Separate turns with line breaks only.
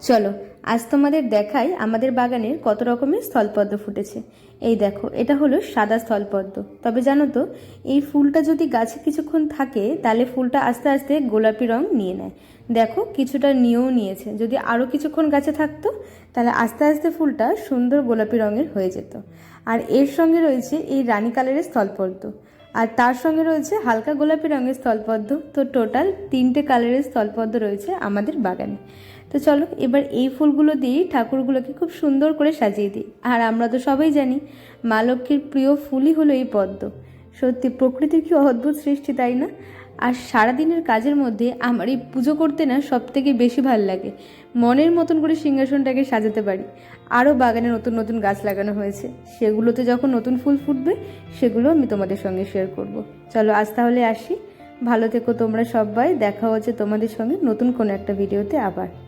চলো আজ তোমাদের দেখাই আমাদের বাগানের কত রকমের স্থলপদ্ম ফুটেছে। এই দেখো, এটা হলো সাদা স্থলপদ্ম। তবে জানো তো, এই ফুলটা যদি গাছে কিছুক্ষণ থাকে তাহলে ফুলটা আস্তে আস্তে গোলাপি রং নিয়ে নেয়। দেখো কিছুটা নিয়েও নিয়েছে। যদি আরও কিছুক্ষণ গাছে থাকতো তাহলে আস্তে আস্তে ফুলটা সুন্দর গোলাপি রঙের হয়ে যেত। আর এর সঙ্গে রয়েছে এই রানী কালারের স্থলপদ্ম, আর তার সঙ্গে রয়েছে হালকা গোলাপি রঙের স্থলপদ্ম। তো টোটাল 3টে কালারের স্থলপদ্ম রয়েছে আমাদের বাগানে। তো চলো এবার এই ফুলগুলো দিয়েই ঠাকুরগুলোকে খুব সুন্দর করে সাজিয়ে দিই। আর আমরা তো সবাই জানি মা লক্ষ্মীর প্রিয় ফুলই হলো এই পদ্ম। সত্যি প্রকৃতির কি অদ্ভুত সৃষ্টি, তাই না? আর সারাদিনের কাজের মধ্যে আমার এই পুজো করতে না সব থেকে বেশি ভালো লাগে। মনের মতন করে সিংহাসনটাকে সাজাতে পারি। আরও বাগানে নতুন নতুন গাছ লাগানো হয়েছে, সেগুলোতে যখন নতুন ফুল ফুটবে সেগুলো আমি তোমাদের সঙ্গে শেয়ার করব। চলো আজ তাহলে আসি। ভালো থেকো তোমরা সবাই। দেখা হচ্ছে তোমাদের সঙ্গে নতুন কোনো একটা ভিডিওতে আবার।